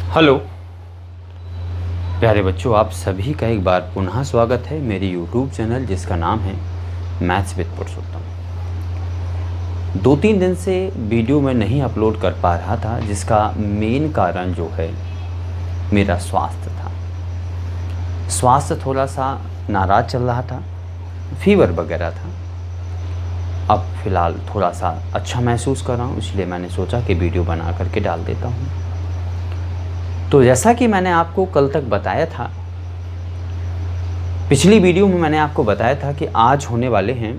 Hello प्यारे बच्चों, आप सभी का एक बार पुनः स्वागत है मेरे यूट्यूब चैनल जिसका नाम है मैथ्स विद पुरुषोत्तम। 2-3 दिन से वीडियो मैं नहीं अपलोड कर पा रहा था, जिसका मेन कारण जो है मेरा स्वास्थ्य था। स्वास्थ्य थोड़ा सा नाराज़ चल रहा था, फीवर वगैरह था। अब फ़िलहाल थोड़ा सा अच्छा महसूस कर रहा हूँ, इसलिए मैंने सोचा कि वीडियो बना करके डाल देता हूँ। तो जैसा कि मैंने आपको कल तक बताया था, पिछली वीडियो में मैंने आपको बताया था कि आज होने वाले हैं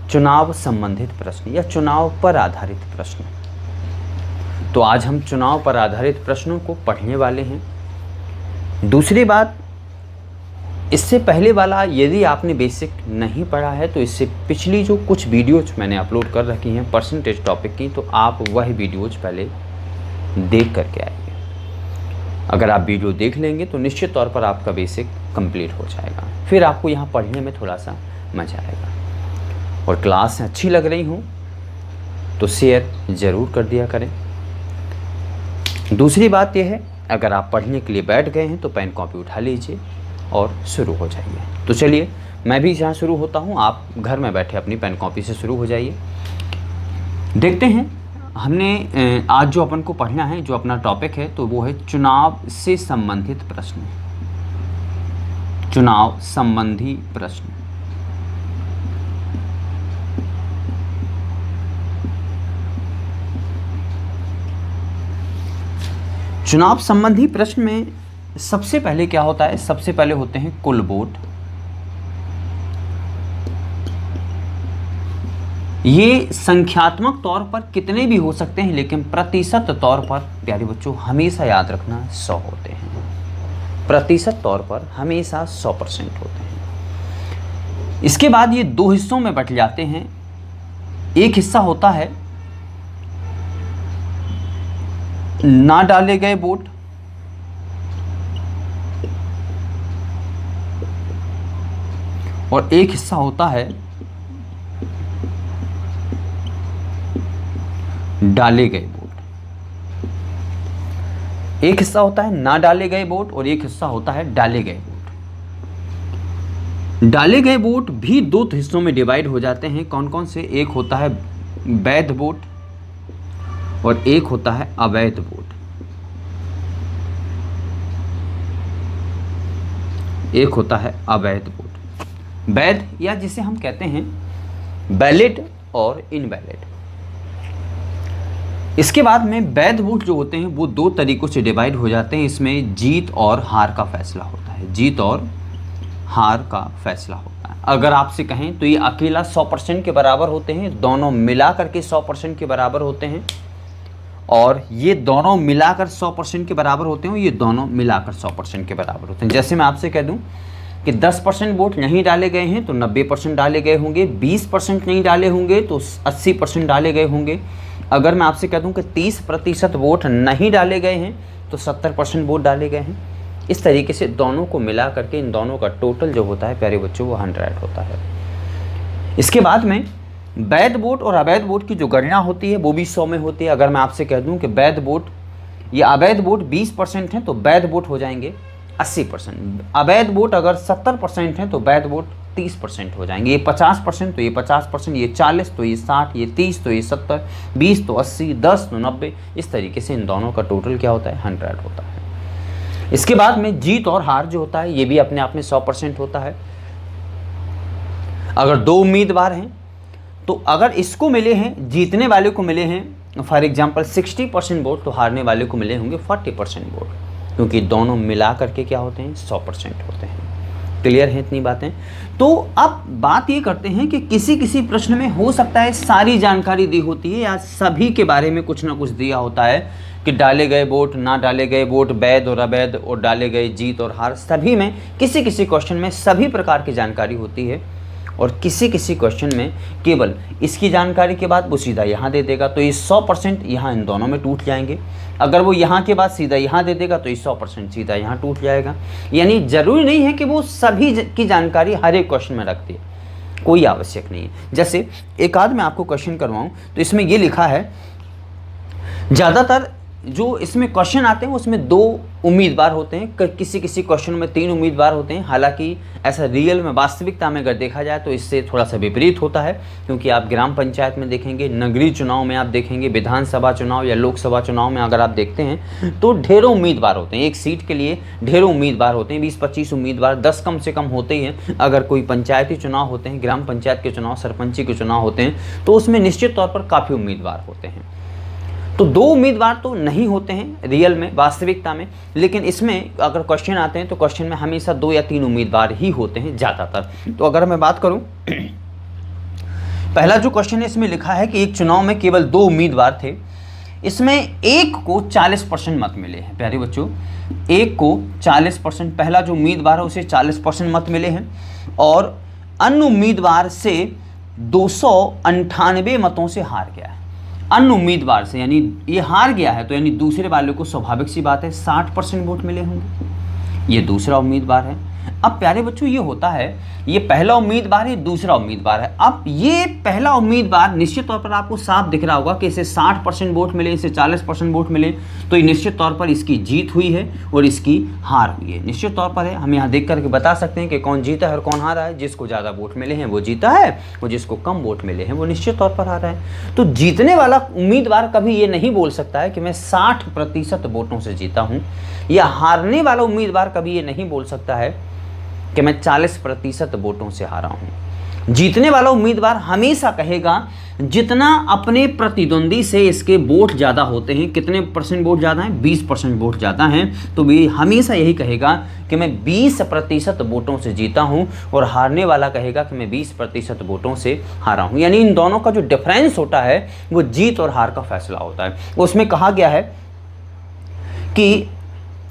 चुनाव संबंधित प्रश्न या चुनाव पर आधारित प्रश्न। तो आज हम चुनाव पर आधारित प्रश्नों को पढ़ने वाले हैं। दूसरी बात, इससे पहले वाला यदि आपने बेसिक नहीं पढ़ा है तो इससे पिछली जो कुछ वीडियोज मैंने अपलोड कर रखी हैं परसेंटेज टॉपिक की, तो आप वह वीडियोज पहले देख करके आइए। अगर आप वीडियो देख लेंगे तो निश्चित तौर पर आपका बेसिक कंप्लीट हो जाएगा, फिर आपको यहाँ पढ़ने में थोड़ा सा मज़ा आएगा। और क्लास अच्छी लग रही हो तो शेयर ज़रूर कर दिया करें। दूसरी बात यह है, अगर आप पढ़ने के लिए बैठ गए हैं तो पेन कॉपी उठा लीजिए और शुरू हो जाइए। तो चलिए, मैं भी जहाँ शुरू होता हूँ, आप घर में बैठे अपनी पेन कॉपी से शुरू हो जाइए। देखते हैं हमने आज जो अपन को पढ़ना है, जो अपना टॉपिक है, तो वो है चुनाव से संबंधित प्रश्न। चुनाव संबंधी प्रश्न। चुनाव संबंधी प्रश्न में सबसे पहले क्या होता है? सबसे पहले होते हैं कुल वोट। ये संख्यात्मक तौर पर कितने भी हो सकते हैं, लेकिन प्रतिशत तौर पर प्यारे बच्चों हमेशा याद रखना 100 होते हैं। प्रतिशत तौर पर हमेशा 100% होते हैं। इसके बाद ये दो हिस्सों में बट जाते हैं। एक हिस्सा होता है ना डाले गए वोट, और एक हिस्सा होता है डाले गए वोट। एक हिस्सा होता है ना डाले गए वोट और एक हिस्सा होता है डाले गए वोट। डाले गए वोट भी दो हिस्सों में डिवाइड हो जाते हैं। कौन कौन से? एक होता है वैध वोट और एक होता है अवैध वोट। एक होता है अवैध वोट, वैध या जिसे हम कहते हैं वैलिड और इनवैलिड। इसके बाद में वैध वोट जो होते हैं वो दो तरीकों से डिवाइड हो जाते हैं। इसमें जीत और हार का फैसला होता है। जीत और हार का फैसला होता है। अगर आपसे कहें तो ये अकेला 100% के बराबर होते हैं, दोनों मिला करके 100% के बराबर होते हैं, और ये दोनों मिलाकर 100% के बराबर होते हैं, ये दोनों मिलाकर 100% के बराबर होते हैं। जैसे मैं आपसे कह दूं कि 10% वोट नहीं डाले गए हैं तो 90% डाले गए होंगे, 20% नहीं डाले होंगे तो 80% डाले गए होंगे। अगर मैं आपसे कह दूं कि 30% वोट नहीं डाले गए हैं तो 70% वोट डाले गए हैं। इस तरीके से दोनों को मिला करके इन दोनों का टोटल जो होता है प्यारे बच्चों वो 100 होता है। इसके बाद में वैध वोट और अवैध वोट की जो गणना होती है वो भी 100 में होती है। अगर मैं आपसे कह दूं कि वैध वोट या अवैध वोट 20% है तो वैध वोट हो जाएंगे 80%। अवैध वोट अगर 70% है तो वैध वोट 30% हो जाएंगे। ये 50% तो ये 50%, ये 40 तो ये 60, ये 30 तो ये 70, 20 तो 80, 10 तो 90। इस तरीके से इन दोनों का टोटल क्या होता है? 100 होता है। इसके बाद में जीत और हार जो होता है ये भी अपने आप में 100% होता है। अगर दो उम्मीदवार हैं तो अगर इसको मिले हैं, जीतने वाले को मिले हैं फॉर एग्जांपल 60% वोट, तो हारने वाले को मिले होंगे 40% वोट, क्योंकि दोनों मिला करके क्या होते हैं? 100% होते हैं। क्लियर है इतनी बातें? तो अब बात ये करते हैं कि किसी किसी प्रश्न में हो सकता है सारी जानकारी दी होती है या सभी के बारे में कुछ ना कुछ दिया होता है कि डाले गए वोट, ना डाले गए वोट, वैध और अवैध, और डाले गए जीत और हार, सभी में किसी किसी क्वेश्चन में सभी प्रकार की जानकारी होती है। और किसी किसी क्वेश्चन में केवल इसकी जानकारी के बाद वो सीधा यहाँ दे देगा, तो ये 100% यहाँ इन दोनों में टूट जाएंगे। अगर वो यहाँ के बाद सीधा यहाँ दे देगा तो ये 100% सीधा यहाँ टूट जाएगा। यानी ज़रूरी नहीं है कि वो सभी की जानकारी हर एक क्वेश्चन में रख दे, कोई आवश्यक नहीं है। जैसे एक आध मैं आपको क्वेश्चन करवाऊँ तो इसमें ये लिखा है, ज़्यादातर जो इसमें क्वेश्चन आते हैं उसमें 2 उम्मीदवार होते हैं, किसी किसी क्वेश्चन में 3 उम्मीदवार होते हैं। हालांकि ऐसा रियल में वास्तविकता में अगर देखा जाए तो इससे थोड़ा सा विपरीत होता है, क्योंकि आप ग्राम पंचायत में देखेंगे, नगरीय चुनाव में आप देखेंगे, विधानसभा चुनाव या लोकसभा चुनाव में अगर आप देखते हैं तो ढेरों उम्मीदवार होते हैं। एक सीट के लिए ढेरों उम्मीदवार होते हैं, 20-25 उम्मीदवार, 10 कम से कम होते ही हैं। अगर कोई पंचायती चुनाव होते हैं, ग्राम पंचायत के चुनाव, सरपंची के चुनाव होते हैं तो उसमें निश्चित तौर पर काफ़ी उम्मीदवार होते हैं। तो 2 उम्मीदवार तो नहीं होते हैं रियल में, वास्तविकता में, लेकिन इसमें अगर क्वेश्चन आते हैं तो क्वेश्चन में हमेशा 2 या 3 उम्मीदवार ही होते हैं ज़्यादातर। तो अगर मैं बात करूं, पहला जो क्वेश्चन है इसमें लिखा है कि एक चुनाव में केवल 2 उम्मीदवार थे, इसमें एक को 40% मत मिले हैं। प्यारे बच्चों, एक को 40%, पहला जो उम्मीदवार है उसे 40% मत मिले हैं और अन्य उम्मीदवार से 298 मतों से हार गया है। अन्य उम्मीदवार से यानी ये हार गया है, तो यानी दूसरे वाले को स्वाभाविक सी बात है 60% वोट मिले होंगे। ये दूसरा उम्मीदवार है। अब प्यारे बच्चों ये होता है, ये पहला उम्मीदवार है, दूसरा उम्मीदवार है। अब ये पहला उम्मीदवार निश्चित तौर पर आपको साफ दिख रहा होगा कि इसे 60% वोट मिले, इसे 40% वोट मिले, तो ये निश्चित तौर पर इसकी जीत हुई है और इसकी हार हुई है। निश्चित तौर पर है, हम यहाँ देख करके बता सकते हैं कि कौन जीता है और कौन हारा है। जिसको ज़्यादा वोट मिले हैं वो जीता है और जिसको कम वोट मिले हैं वो निश्चित तौर पर हारा है। तो जीतने वाला उम्मीदवार कभी ये नहीं बोल सकता है कि मैं 60% वोटों से जीता हूँ, या हारने वाला उम्मीदवार कभी ये नहीं बोल सकता है कि मैं 40% वोटों से हारा हूं। जीतने वाला उम्मीदवार हमेशा कहेगा जितना अपने प्रतिद्वंदी से इसके वोट ज़्यादा होते हैं, कितने परसेंट वोट ज़्यादा हैं, 20% वोट ज़्यादा हैं, तो वे हमेशा यही कहेगा कि मैं 20% वोटों से जीता हूं, और हारने वाला कहेगा कि मैं 20% वोटों से हारा हूं। यानी इन दोनों का जो डिफरेंस होता है वो जीत और हार का फैसला होता है। उसमें कहा गया है कि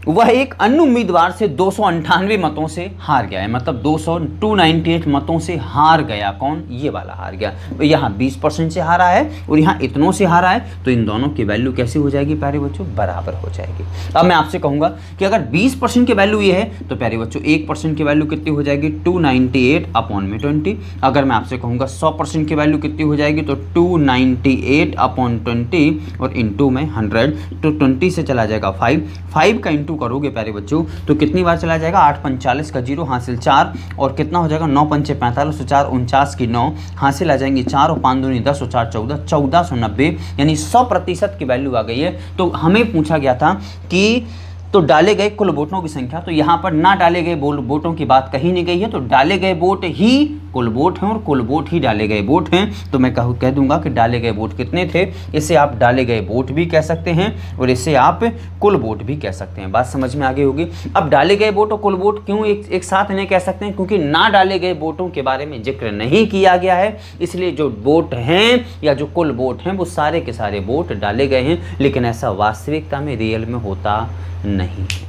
वह एक अन्य उम्मीदवार से 298 मतों से हार गया है, मतलब 298 मतों से हार गया। कौन? ये वाला हार गया। यहाँ 20% से हारा है और यहाँ इतनों से हारा है, तो इन दोनों की वैल्यू कैसी हो जाएगी प्यारे बच्चों? बराबर हो जाएगी। अब मैं आपसे कहूँगा कि अगर 20% की वैल्यू ये है तो प्यारे बच्चों 1% की वैल्यू कितनी हो जाएगी? 298/20। अगर मैं आपसे कहूँगा 100% की वैल्यू कितनी हो जाएगी? तो 298/20 और इंटू में 100, तो 20 से चला जाएगा 5 का इंटू करोगे प्यारे बच्चों तो कितनी बार चला जाएगा? 8 45 का 0 हासिल 4, और कितना हो जाएगा? 9 पंचे 45, 4 49 की 9 हासिल आ जाएंगे 4, और 5 दूनी 10 और 4 14, 1490, यानी 100% की वैल्यू आ गई है। तो हमें पूछा गया था कि तो डाले गए कुल वोटों की संख्या, तो यहाँ पर ना डाले गए वोटों की बात कहीं नहीं गई है, तो डाले गए वोट ही कुल वोट हैं और कुल वोट ही डाले गए वोट हैं। तो मैं कह दूंगा कि डाले गए वोट कितने थे। इसे आप डाले गए वोट भी कह सकते हैं और इसे आप कुल वोट भी कह सकते हैं। बात समझ में आ गई होगी। अब डाले गए वोट और कुल वोट क्यों एक साथ नहीं कह सकते हैं? क्योंकि ना डाले गए वोटों के बारे में जिक्र नहीं किया गया है, इसलिए जो वोट हैं या जो कुल वोट हैं वो सारे के सारे वोट डाले गए हैं, लेकिन ऐसा वास्तविकता में रियल में होता नहीं है।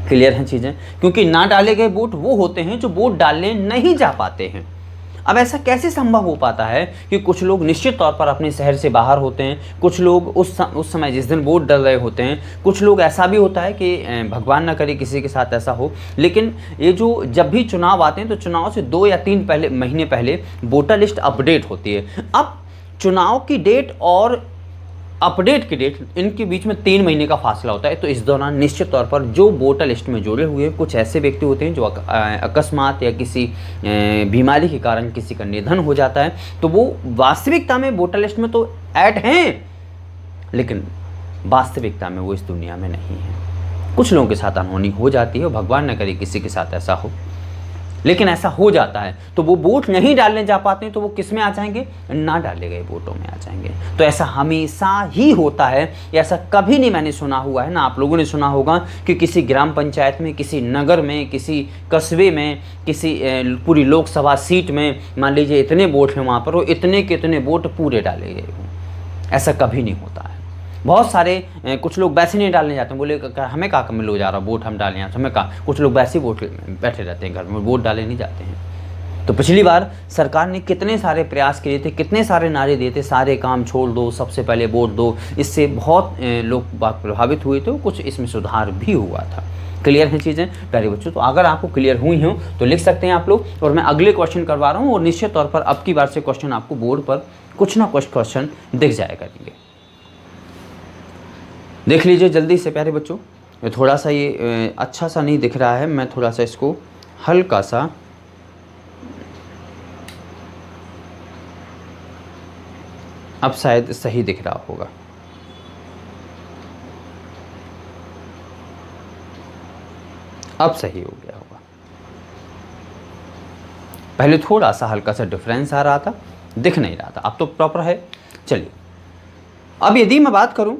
क्लियर हैं चीजें? क्योंकि ना डाले गए वोट वो होते हैं जो वोट डालने नहीं जा पाते हैं। अब ऐसा कैसे संभव हो पाता है कि कुछ लोग निश्चित तौर पर अपने शहर से बाहर होते हैं, कुछ लोग उस समय जिस दिन वोट डाल रहे होते हैं, कुछ लोग ऐसा भी होता है कि भगवान ना करे किसी के साथ ऐसा हो, लेकिन ये जो जब भी चुनाव आते हैं तो चुनाव से 2 या 3 महीने पहले वोटर लिस्ट अपडेट होती है। अब चुनाव की डेट और अपडेट की डेट, इनके बीच में 3 महीने का फासला होता है। तो इस दौरान निश्चित तौर पर जो वोटर लिस्ट में जुड़े हुए कुछ ऐसे व्यक्ति होते हैं जो अकस्मात या किसी बीमारी के कारण किसी का निधन हो जाता है, तो वो वास्तविकता में वोटर लिस्ट में तो ऐड हैं, लेकिन वास्तविकता में वो इस दुनिया में नहीं है। कुछ लोगों के साथ अनहोनी हो जाती है, भगवान न करे किसी के साथ ऐसा हो, लेकिन ऐसा हो जाता है, तो वो वोट नहीं डालने जा पाते हैं, तो वो किस में आ जाएंगे? ना डाले गए वोटों में आ जाएंगे। तो ऐसा हमेशा ही होता है, ऐसा कभी नहीं मैंने सुना हुआ है ना आप लोगों ने सुना होगा कि किसी ग्राम पंचायत में, किसी नगर में, किसी कस्बे में, किसी पूरी लोकसभा सीट में मान लीजिए इतने वोट हैं वहाँ पर, वो इतने के इतने वोट पूरे डाले गए हों। ऐसा कभी नहीं होता है। बहुत सारे कुछ लोग वैसे नहीं डालने जाते हैं, बोले हमें कहाँ कम हो जा रहा वोट हम डालें, हमें कहाँ। कुछ लोग वैसे ही वोट बैठे रहते हैं घर में, वोट डाले नहीं जाते हैं। तो पिछली बार सरकार ने कितने सारे प्रयास किए थे, कितने सारे नारे दिए थे, सारे काम छोड़ दो, सबसे पहले वोट दो। इससे बहुत लोग प्रभावित हुए थे, कुछ इसमें सुधार भी हुआ था। क्लियर हैं चीज़ें प्यारे बच्चों? तो अगर आपको क्लियर हुई हो तो लिख सकते हैं आप लोग, और मैं अगले क्वेश्चन करवा रहा हूँ, और निश्चित तौर पर अब की बार से क्वेश्चन आपको बोर्ड पर कुछ ना कुछ क्वेश्चन दिख जाया करेंगे। देख लीजिए जल्दी से प्यारे बच्चों, ये थोड़ा सा ये अच्छा सा नहीं दिख रहा है, मैं थोड़ा सा इसको हल्का सा अब शायद सही दिख रहा होगा। अब सही हो गया होगा। पहले थोड़ा सा हल्का सा डिफरेंस आ रहा था, दिख नहीं रहा था, अब तो प्रॉपर है। चलिए अब यदि मैं बात करूं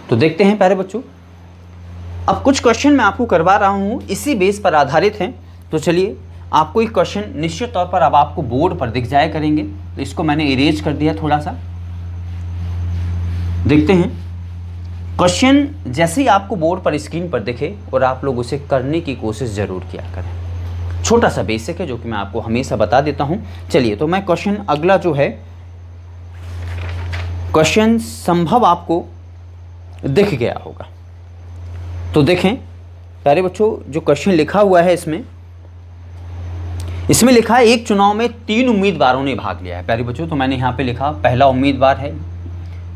तो देखते हैं प्यारे बच्चों, अब कुछ क्वेश्चन मैं आपको करवा रहा हूं, इसी बेस पर आधारित हैं। तो चलिए आपको एक क्वेश्चन निश्चित तौर पर अब आपको बोर्ड पर दिख जाया करेंगे, तो इसको मैंने इरेज कर दिया थोड़ा सा। देखते हैं क्वेश्चन जैसे ही आपको बोर्ड पर स्क्रीन पर दिखे और आप लोग उसे करने की कोशिश जरूर किया करें। छोटा सा बेसिक है जो कि मैं आपको हमेशा बता देता हूं। चलिए तो मैं क्वेश्चन अगला जो है, क्वेश्चन संभव आपको दिख गया होगा। तो देखें प्यारे बच्चों, जो क्वेश्चन लिखा हुआ है इसमें लिखा है एक चुनाव में 3 उम्मीदवारों ने भाग लिया है। प्यारे बच्चों तो मैंने यहाँ पे लिखा पहला उम्मीदवार है,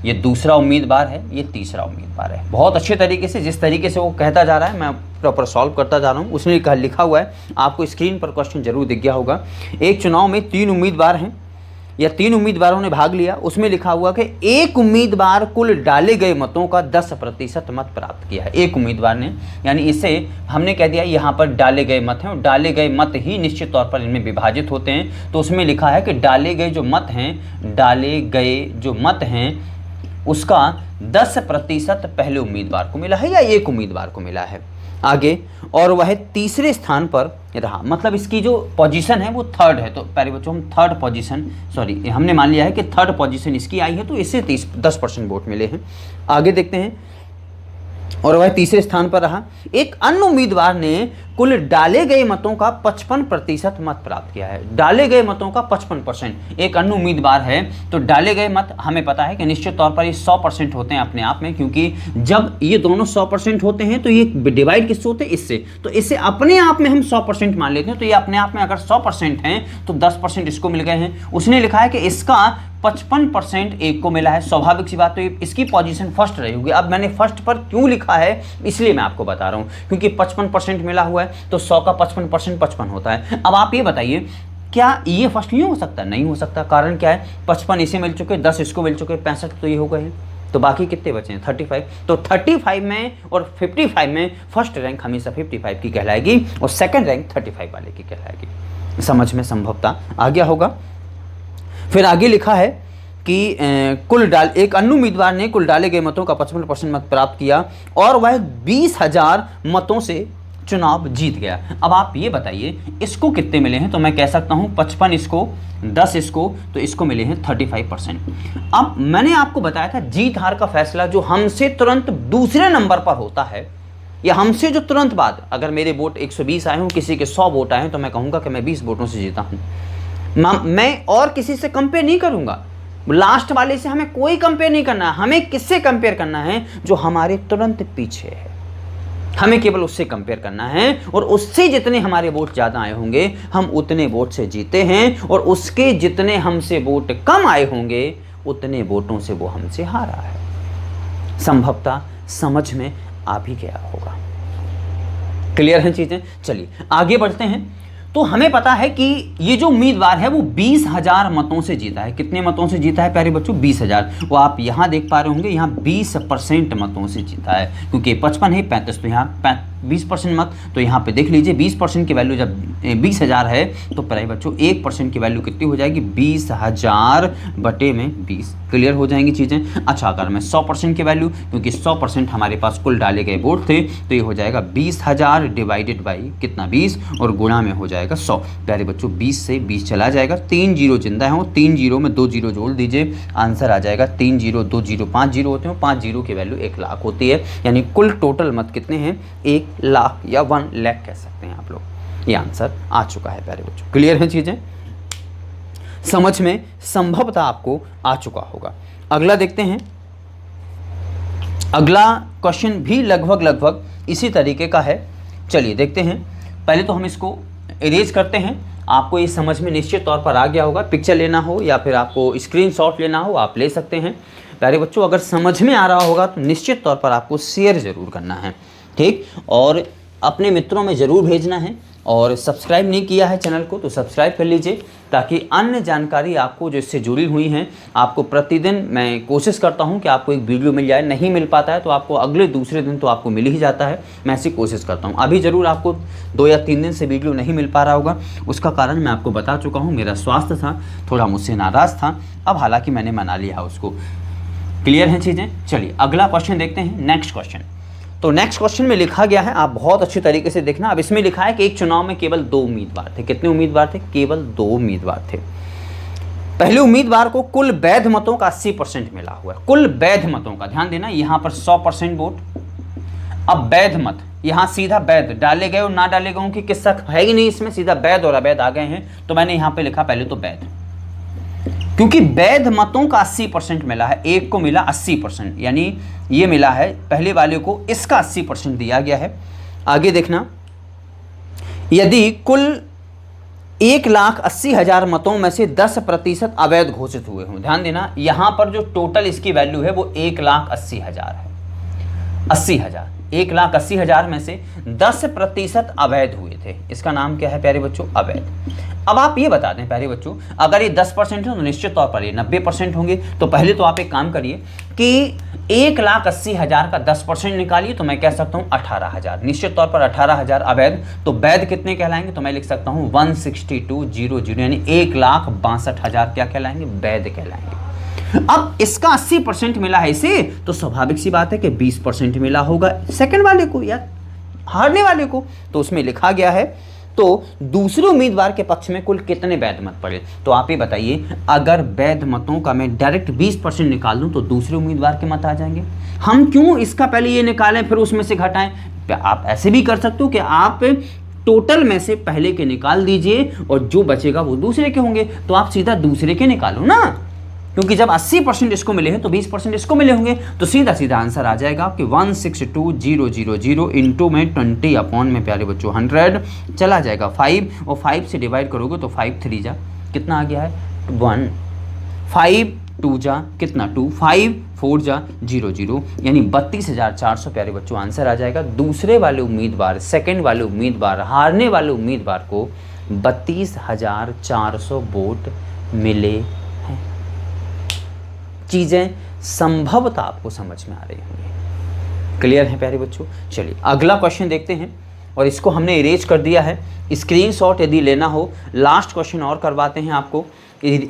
ये दूसरा उम्मीदवार है, ये तीसरा उम्मीदवार है। बहुत अच्छे तरीके से जिस तरीके से वो कहता जा रहा है मैं प्रॉपर सॉल्व करता जा रहा हूँ। उसमें लिखा हुआ है, आपको स्क्रीन पर क्वेश्चन जरूर दिख गया होगा। एक चुनाव में 3 उम्मीदवार हैं या 3 उम्मीदवारों ने भाग लिया। उसमें लिखा हुआ कि एक उम्मीदवार कुल डाले गए मतों का 10% मत प्राप्त किया है। एक उम्मीदवार ने, यानी इसे हमने कह दिया यहाँ पर डाले गए मत हैं और डाले गए मत ही निश्चित तौर पर इनमें विभाजित होते हैं। तो उसमें लिखा है कि डाले गए जो मत हैं, डाले गए जो मत हैं उसका 10% पहले उम्मीदवार को मिला है या एक उम्मीदवार को मिला है। आगे, और वह तीसरे स्थान पर रहा, मतलब इसकी जो पोजीशन है वो थर्ड है। तो प्यारे बच्चों हम थर्ड पोजीशन, सॉरी हमने मान लिया है कि थर्ड पोजीशन इसकी आई है, तो इससे 10% वोट मिले हैं। आगे देखते हैं, और वह तीसरे स्थान पर रहा। एक अन्य उम्मीदवार ने कुल डाले गए मतों का 55% मत प्राप्त किया है। डाले गए मतों का 55%, एक अन्य उम्मीदवार है। तो डाले गए मत हमें पता है कि निश्चित तौर पर ये 100% होते हैं अपने आप में, क्योंकि जब ये दोनों 100% होते हैं तो ये डिवाइड किससे होते हैं, इससे। तो इससे अपने आप में हम 100% मान लेते हैं। तो ये अपने आप में अगर 100% हैं तो 10% इसको मिल गए हैं। उसने लिखा है कि इसका 55% एक को मिला है। स्वाभाविक सी बात, तो इसकी पोजीशन फर्स्ट रही होगी। अब मैंने फर्स्ट पर क्यों लिखा है इसलिए मैं आपको बता रहा हूं, क्योंकि 55% मिला हुआ है तो 100 का 55% 55 होता है। अब आप ये बताइए क्या ये फर्स्ट नहीं हो सकता? नहीं हो सकता। कारण क्या है, 55 इसे मिल चुके, 10 इसको मिल चुके, 65 तो ये हो गए हैं। तो बाकी कितने बचे हैं? 35। तो 35 में और 55 में फर्स्ट रैंक हमेशा 55 की कहलाएगी और सेकंड रैंक 35 वाले की कहलाएगी। समझ में संभवतः आ गया होगा। फिर आगे लिखा है कि एक अन्य उम्मीदवार ने कुल डाले गए मतों का 55% मत प्राप्त किया और वह 20,000 मतों से चुनाव जीत गया। अब आप ये बताइए इसको कितने मिले हैं? तो मैं कह सकता हूं 55 इसको, 10 इसको, तो इसको मिले हैं 35%। अब मैंने आपको बताया था जीत हार का फैसला जो हमसे तुरंत दूसरे नंबर पर होता है, या हमसे जो तुरंत बाद, अगर मेरे वोट 120 आए हों, किसी के 100 वोट आए हैं, तो मैं कहूँगा कि मैं 20 वोटों से जीता हूँ। मैं और किसी से कंपेयर नहीं करूँगा, लास्ट वाले से हमें कोई कंपेयर नहीं करना है। हमें किससे कंपेयर करना है? जो हमारे तुरंत पीछे है, हमें केवल उससे कंपेयर करना है। और उससे जितने हमारे वोट ज़्यादा आए होंगे हम उतने वोट से जीते हैं, और उसके जितने हमसे वोट कम आए होंगे उतने वोटों से वो हमसे हारा है। संभवतः समझ में आ भी गया होगा। क्लियर हैं चीज़ें? चलिए आगे बढ़ते हैं। तो हमें पता है कि ये जो उम्मीदवार है वो 20,000 मतों से जीता है। कितने मतों से जीता है प्यारे बच्चों? 20,000। वो आप यहाँ देख पा रहे होंगे, यहाँ 20% मतों से जीता है, क्योंकि 55 है 35, तो यहाँ 20% मत। तो यहाँ पे देख लीजिए 20% की वैल्यू जब 20,000 है तो प्यारे बच्चों 1% की वैल्यू कितनी हो जाएगी? 20,000 बटे में 20। क्लियर हो जाएंगी चीज़ें। अच्छा, अगर मैं 100% की वैल्यू, क्योंकि 100% हमारे पास कुल डाले गए वोट थे, तो ये हो जाएगा 20,000 डिवाइडेड बाई कितना? 20, और गुणा में हो जाएगा 100। प्यारे बच्चों 20 से 20 चला जाएगा, 3 जीरो जिंदा है, 3 जीरो में 2 जीरो जोड़ दीजिए, आंसर आ जाएगा 3 जीरो 2 जीरो 5 जीरो होते हैं, 5 जीरो की वैल्यू 1 लाख होती है। यानी कुल टोटल मत कितने हैं? 1 लाख या 1 लाख कह सकते हैं आप लोग। ये आंसर आ चुका है प्यारे बच्चों। क्लियर है चीज़ें? समझ में संभवतः आपको आ चुका होगा। अगला देखते हैं। अगला क्वेश्चन भी लगभग इसी तरीके का है। चलिए देखते हैं। पहले तो हम इसको इरेज करते हैं आपको ये समझ में निश्चित तौर पर आ गया होगा। पिक्चर लेना हो या फिर आपको स्क्रीनशॉट लेना हो आप ले सकते हैं। प्यारे बच्चों, अगर समझ में आ रहा होगा तो निश्चित तौर पर आपको शेयर ज़रूर करना है, ठीक, और अपने मित्रों में ज़रूर भेजना है। और सब्सक्राइब नहीं किया है चैनल को तो सब्सक्राइब कर लीजिए, ताकि अन्य जानकारी आपको जो इससे जुड़ी हुई हैं आपको प्रतिदिन मैं कोशिश करता हूं कि आपको एक वीडियो मिल जाए। नहीं मिल पाता है तो आपको अगले दूसरे दिन तो आपको मिल ही जाता है, मैं ऐसी कोशिश करता हूं। अभी ज़रूर आपको 2 या 3 दिन से वीडियो नहीं मिल पा रहा होगा, उसका कारण मैं आपको बता चुका हूँ। मेरा स्वास्थ्य था, थोड़ा मुझसे नाराज़ था, अब हालाँकि मैंने मना लिया उसको। क्लियर हैं चीज़ें? चलिए अगला क्वेश्चन देखते हैं, नेक्स्ट क्वेश्चन। तो नेक्स्ट क्वेश्चन में लिखा गया है, आप बहुत अच्छी तरीके से देखना। अब इसमें लिखा है कि एक चुनाव में केवल 2 उम्मीदवार थे। कितने उम्मीदवार थे? केवल 2 उम्मीदवार थे। पहले उम्मीदवार को कुल वैध मतों का 80% मिला हुआ है। कुल वैध मतों का, ध्यान देना, यहां पर 100% वोट। अब वैध मत, यहां सीधा वैध डाले गए और ना डाले गए की किस्सा है ही नहीं इसमें, सीधा वैध और अवैध आ गए हैं। तो मैंने यहां पर लिखा पहले तो वैध, क्योंकि वैध मतों का 80% मिला है, एक को मिला 80%, यानी ये मिला है पहले वाले को, इसका 80% दिया गया है। आगे देखना, यदि कुल 1,80,000 मतों में से 10% अवैध घोषित हुए हों, ध्यान देना यहां पर जो टोटल इसकी वैल्यू है वो 1,80,000 है। 80,000, 1,80,000 में से 10% अवैध हुए थे, इसका नाम क्या है प्यारे बच्चों? अवैध। अब आप ये बता दें प्यारे बच्चों, अगर ये 10% है तो निश्चित तौर पर ये 90% होंगे। तो पहले तो आप एक काम करिए कि 1,80,000 का 10% निकालिए, तो मैं कह सकता हूँ 18,000, निश्चित तौर पर 18,000 अवैध। तो वैध कितने कहलाएंगे? तो मैं लिख सकता हूँ 162,000, यानी 1,62,000 क्या कहलाएंगे? वैध कहलाएंगे। अब इसका 80% मिला है इसे, तो स्वाभाविक सी बात है कि 20% मिला होगा सेकंड वाले को या हारने वाले को। तो उसमें लिखा गया है, तो दूसरे उम्मीदवार के पक्ष में कुल कितने वैध मत पड़े? तो आप ये बताइए, अगर वैध मतों का मैं डायरेक्ट 20% निकाल दूं तो दूसरे उम्मीदवार के मत आ जाएंगे। हम क्यों इसका पहले ये निकालें फिर उसमें से घटाएं? आप ऐसे भी कर सकते हो कि आप टोटल में से पहले के निकाल दीजिए और जो बचेगा वो दूसरे के होंगे, तो आप सीधा दूसरे के निकालो ना, क्योंकि जब 80% इसको मिले हैं तो 20% इसको मिले होंगे। तो सीधा सीधा आंसर आ जाएगा आपके 162,000 इंटू में 20 अपॉन में प्यारे बच्चों 100 चला जाएगा 5, और 5 से डिवाइड करोगे तो 5 3 जा कितना आ गया है? 1, 5 2 जा कितना? 2, 5 4 जा 0, यानी 32,400 प्यारे बच्चों आंसर आ जाएगा। दूसरे वाले उम्मीदवार, सेकेंड वाले उम्मीदवार, हारने वाले उम्मीदवार को 32,400 वोट मिले। चीज़ें संभवतः आपको समझ में आ रही होंगी। क्लियर है प्यारे बच्चों? चलिए अगला क्वेश्चन देखते हैं, और इसको हमने इरेज कर दिया है। स्क्रीनशॉट यदि लेना हो, लास्ट क्वेश्चन और करवाते हैं आपको,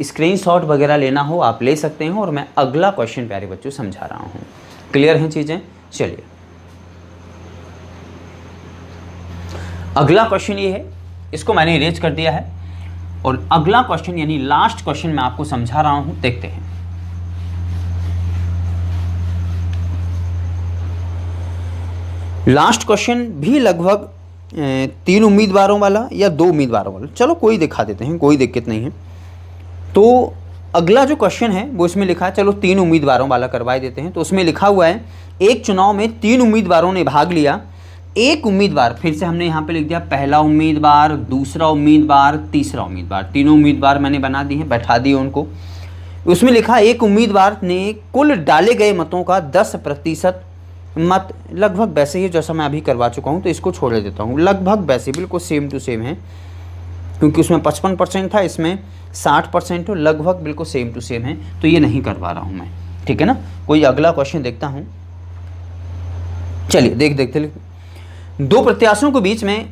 स्क्रीनशॉट वगैरह लेना हो आप ले सकते हैं, और मैं अगला क्वेश्चन प्यारे बच्चों समझा रहा हूँ। क्लियर हैं चीज़ें? चलिए अगला क्वेश्चन ये है, इसको मैंने इरेज कर दिया है, और अगला क्वेश्चन यानी लास्ट क्वेश्चन मैं आपको समझा रहा हूँ, देखते हैं। लास्ट क्वेश्चन भी लगभग 3 उम्मीदवारों वाला या 2 उम्मीदवारों वाला, चलो कोई दिखा देते हैं, कोई दिक्कत नहीं है। तो अगला जो क्वेश्चन है वो इसमें लिखा है, चलो 3 उम्मीदवारों वाला करवाए देते हैं। तो उसमें लिखा हुआ है, एक चुनाव में 3 उम्मीदवारों ने भाग लिया। एक उम्मीदवार, फिर से हमने यहाँ पे लिख दिया पहला उम्मीदवार, दूसरा उम्मीदवार, तीसरा उम्मीदवार, तीनों उम्मीदवार मैंने बना दिए हैं, बैठा दिए उनको। उसमें लिखा एक उम्मीदवार ने कुल डाले गए मतों का 10% मत, लगभग वैसे ही जैसा मैं अभी करवा चुका हूँ, तो इसको छोड़ देता हूँ। लगभग वैसे बिल्कुल सेम टू सेम है, क्योंकि उसमें 55% था, इसमें 60% हो, लगभग बिल्कुल सेम टू सेम है, तो ये नहीं करवा रहा हूँ मैं, ठीक है ना। कोई अगला क्वेश्चन देखता हूँ। चलिए देखते 2 प्रत्याशियों के बीच में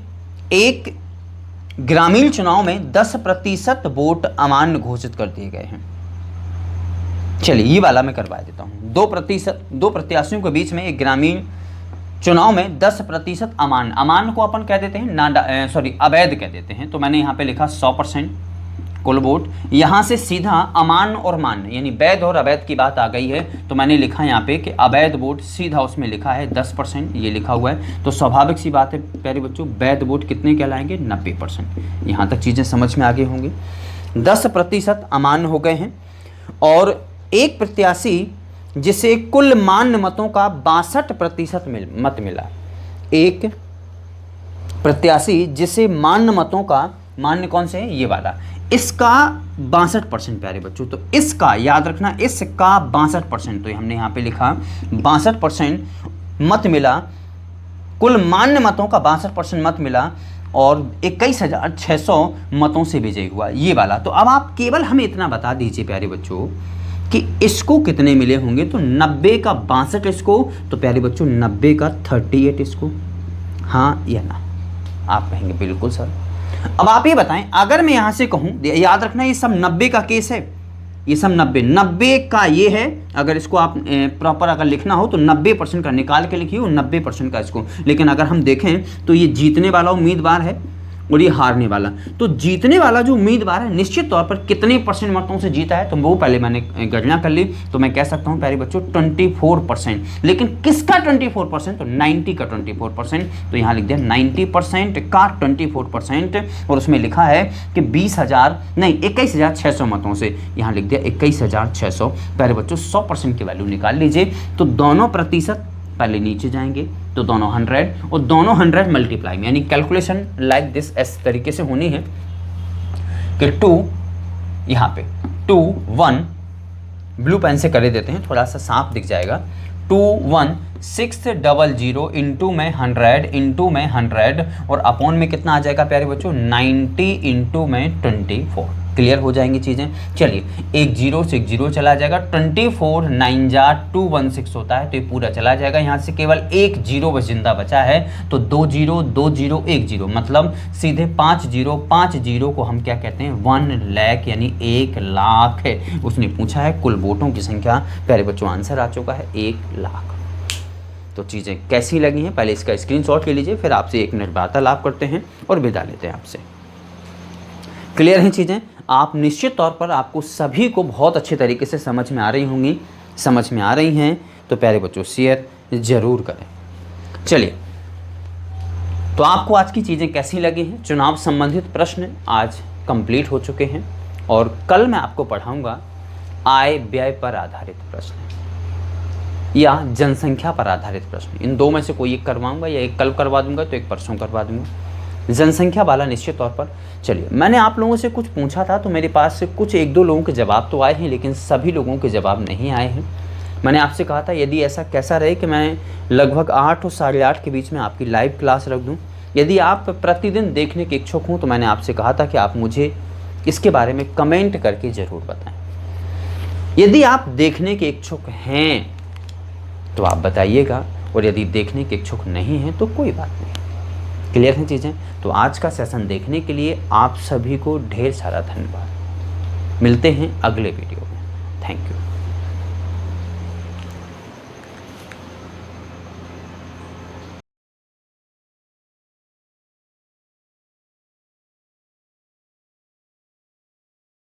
एक ग्रामीण चुनाव में 10% वोट अमान्य घोषित कर दिए गए हैं। चलिए ये वाला मैं करवा देता हूँ। 2 प्रत्याशियों के बीच में एक ग्रामीण चुनाव में 10% अमान्य, अमान्य को अपन कह देते हैं अवैध कह देते हैं। तो मैंने यहाँ पे लिखा 100% कुल वोट। यहाँ से सीधा अमान्य और मान्य यानी वैध और अवैध की बात आ गई है, तो मैंने लिखा यहाँ पे कि अवैध वोट सीधा उसमें लिखा है 10%, ये लिखा हुआ है। तो स्वाभाविक सी बात है प्यारे बच्चों, वैध वोट कितने कहलाएंगे? 90%। यहाँ तक चीज़ें समझ में आगे होंगी। 10% अमान्य हो गए हैं, और एक प्रत्याशी जिसे कुल मान्य मतों का 62% मत मिला, एक प्रत्याशी जिसे मान्य मतों का मान्य कौन से है, ये वाला, इसका 62% प्यारे बच्चों। तो इसका याद रखना, इसका 62%, तो हमने यहाँ पे लिखा 62% मत मिला, कुल मान्य मतों का 62% मत मिला और 21,600 मतों से विजयी हुआ, ये वाला। तो अब आप केवल हमें इतना बता दीजिए प्यारे बच्चों कि इसको कितने मिले होंगे। तो 90 का 62 इसको, तो प्यारे बच्चों 90 का 38 इसको, हाँ या ना। आप कहेंगे बिल्कुल सर। अब आप ये बताएं, अगर मैं यहां से कहूं, याद रखना ये सब 90 का केस है, ये सब 90 का ये है। अगर इसको आप प्रॉपर अगर लिखना हो तो 90% का निकाल के लिखिए, 90% का इसको। लेकिन अगर हम देखें तो ये जीतने वाला उम्मीदवार है और ये हारने वाला। तो जीतने वाला जो उम्मीदवार है निश्चित तौर पर कितने % मतों से जीता है, तो वो पहले मैंने गणना कर ली। तो मैं कह सकता हूं प्यारे बच्चों 24%। लेकिन किसका 24%, तो 90 का 24%। तो यहाँ लिख दिया 90% का 24%, और उसमें लिखा है कि 21,600 मतों से। यहाँ लिख दिया 21,600। प्यारे बच्चों 100% की वैल्यू निकाल लीजिए। तो दोनों प्रतिशत पहले नीचे जाएंगे, तो दोनों 100 और दोनों 100 मल्टीप्लाई में, यानी कैलकुलेशन लाइक दिस इस तरीके से होनी है कि 2 यहाँ पे 2 1 ब्लू पेन से कर देते हैं, थोड़ा सा साफ दिख जाएगा। 21600 इंटू में 100 इंटू में 100 और अपॉन में कितना आ जाएगा प्यारे बच्चों 90 इंटू में 24। क्लियर हो जाएंगी चीज़ें। चलिए एक 0 से एक 0 चला जाएगा, 24 9 जा 216 होता है, तो ये पूरा चला जाएगा। यहाँ से केवल एक 0 बस जिंदा बचा है, तो 2 0 2 0 1 0, मतलब सीधे 5 0 को हम क्या कहते हैं 1 लाख, यानी 1 लाख है। उसने पूछा है कुल वोटों की संख्या, प्यारे बच्चों आंसर आ चुका है 1 लाख। तो चीज़ें कैसी लगी हैं पहले इसका स्क्रीनशॉट ले लीजिए, फिर आपसे 1 मिनट वार्तालाप करते हैं और विदा लेते हैं आपसे। क्लियर हैं चीज़ें? आप निश्चित तौर पर आपको सभी को बहुत अच्छे तरीके से समझ में आ रही होंगी। समझ में आ रही हैं तो प्यारे बच्चों शेयर ज़रूर करें। चलिए, तो आपको आज की चीज़ें कैसी लगी हैं? चुनाव संबंधित प्रश्न आज कंप्लीट हो चुके हैं और कल मैं आपको पढ़ाऊंगा आय व्यय पर आधारित प्रश्न या जनसंख्या पर आधारित प्रश्न। इन दो में से कोई एक करवाऊंगा, या एक कल करवा दूंगा तो एक परसों करवा दूंगा। जनसंख्या वाला निश्चित तौर पर। चलिए, मैंने आप लोगों से कुछ पूछा था तो मेरे पास से कुछ 1-2 लोगों के जवाब तो आए हैं, लेकिन सभी लोगों के जवाब नहीं आए हैं। मैंने आपसे कहा था यदि ऐसा कैसा रहे कि मैं लगभग 8 और 8:30 के बीच में आपकी लाइव क्लास रख दूं। यदि आप प्रतिदिन देखने के इच्छुक हों तो मैंने आपसे कहा था कि आप मुझे इसके बारे में कमेंट करके ज़रूर बताएं। यदि आप देखने के इच्छुक हैं तो आप बताइएगा, और यदि देखने के इच्छुक नहीं हैं तो कोई बात नहीं। क्लियर हैं चीज़ें? तो आज का सेशन देखने के लिए आप सभी को ढेर सारा धन्यवाद। मिलते हैं अगले वीडियो में। Thank you.